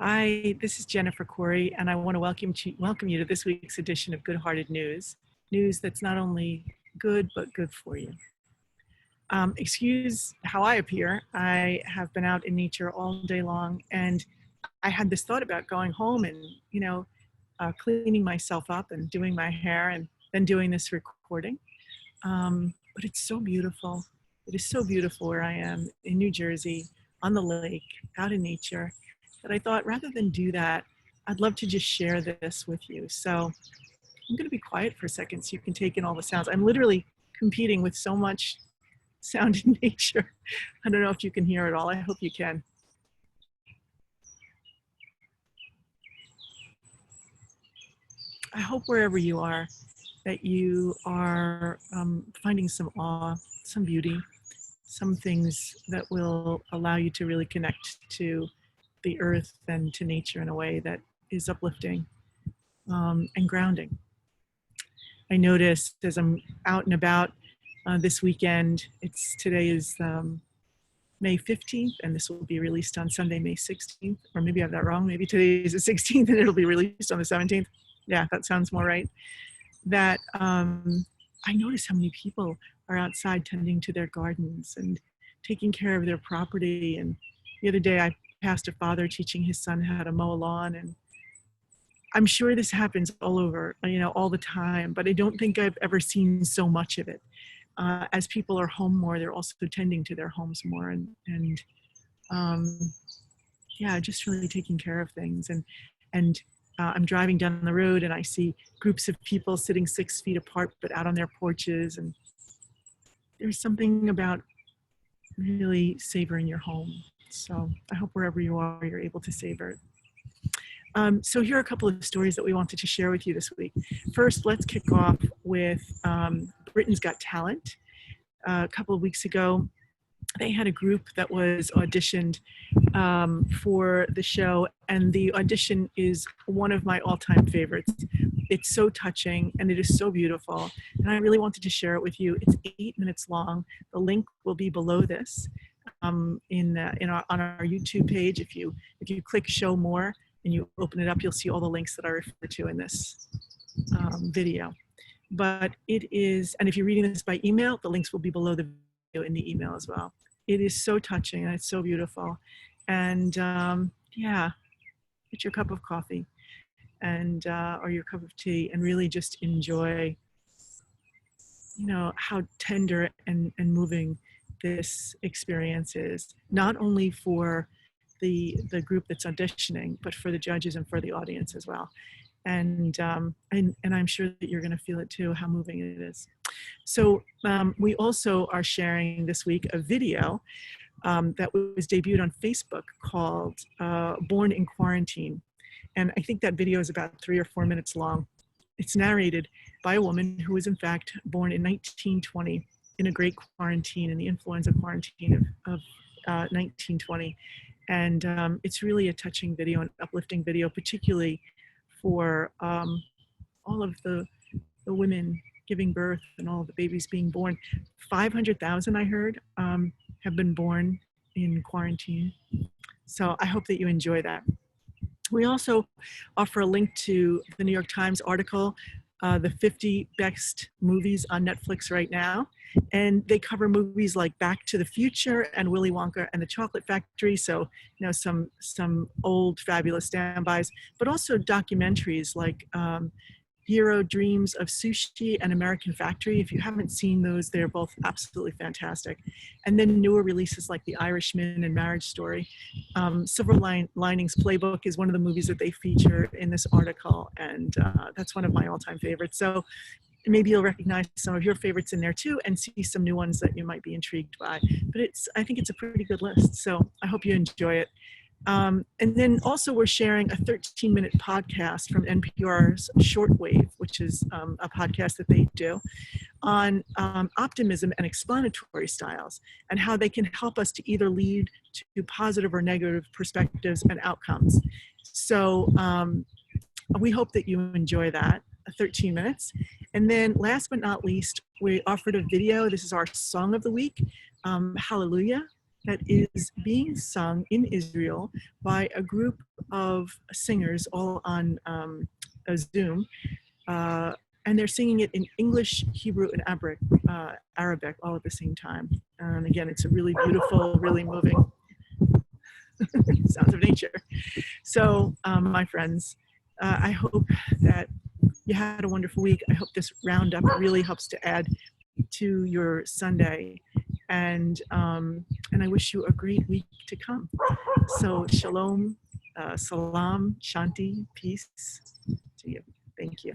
Hi, this is Jennifer Corey, and I want to welcome you to this week's edition of Good-Hearted News. News that's not only good, but good for you. Excuse how I appear. I have been out in nature all day long, and I had this thought about going home and, cleaning myself up and doing my hair and then doing this recording. But it's so beautiful. It is so beautiful where I am in New Jersey, on the lake, out in nature, that I thought rather than do that, I'd love to just share this with you. So I'm going to be quiet for a second so you can take in all the sounds. I'm literally competing with so much sound in nature. I don't know if you can hear it all. I hope you can. I hope wherever you are, that you are finding some awe, some beauty, some things that will allow you to really connect to the earth and to nature in a way that is uplifting and grounding. I noticed as I'm out and about this weekend, today is May 15th, and this will be released on Sunday, May 16th, or maybe I have that wrong. Maybe today is the 16th and it'll be released on the 17th. Yeah, that sounds more right. That I notice how many people are outside tending to their gardens and taking care of their property. And the other day I passed a father teaching his son how to mow a lawn, and I'm sure this happens all over, all the time, but I don't think I've ever seen so much of it. As people are home more, they're also tending to their homes more, and just really taking care of things. And I'm driving down the road and I see groups of people sitting 6 feet apart, but out on their porches. And there's something about really savoring your home. So I hope wherever you are, you're able to savor it. So here are a couple of stories that we wanted to share with you this week. First, let's kick off with Britain's Got Talent. A couple of weeks ago, they had a group that was auditioned for the show, and the audition is one of my all-time favorites. It's so touching and it is so beautiful, and I really wanted to share it with you. It's 8 minutes long. The link will be below this on our YouTube page. If you click show more and you open it up, you'll see all the links that I refer to in this video. But it is, and if you're reading this by email, the links will be below the video in the email as well. It is so touching and it's so beautiful. And get your cup of coffee and or your cup of tea and really just enjoy, how tender and moving this experience is, not only for the group that's auditioning, but for the judges and for the audience as well. And I'm sure that you're going to feel it too, how moving it is. So we also are sharing this week a video that was debuted on Facebook called Born in Quarantine. And I think that video is about 3 or 4 minutes long. It's narrated by a woman who was in fact born in 1920 in a great quarantine, in the influenza quarantine of 1920. And it's really a touching video, an uplifting video, particularly for all of the women giving birth and all the babies being born. 500,000, I heard, have been born in quarantine. So I hope that you enjoy that. We also offer a link to the New York Times article, the 50 best movies on Netflix right now. And they cover movies like Back to the Future and Willy Wonka and the Chocolate Factory. So, some old fabulous standbys, but also documentaries like Hero Dreams of Sushi and American Factory. If you haven't seen those, they're both absolutely fantastic. And then newer releases like The Irishman and Marriage Story. Silver Linings Playbook is one of the movies that they feature in this article, and that's one of my all-time favorites. So maybe you'll recognize some of your favorites in there too, and see some new ones that you might be intrigued by. But I think it's a pretty good list, so I hope you enjoy it. And then also we're sharing a 13-minute podcast from NPR's Shortwave, which is a podcast that they do on optimism and explanatory styles, and how they can help us to either lead to positive or negative perspectives and outcomes. So we hope that you enjoy that, 13 minutes. And then last but not least, we offered a video. This is our song of the week, Hallelujah. that is being sung in Israel by a group of singers all on a Zoom. And they're singing it in English, Hebrew, and Arabic all at the same time. And again, it's a really beautiful, really moving sounds of nature. So, my friends, I hope that you had a wonderful week. I hope this roundup really helps to add to your Sunday. And I wish you a great week to come. So, shalom, salam, shanti, peace to you. Thank you.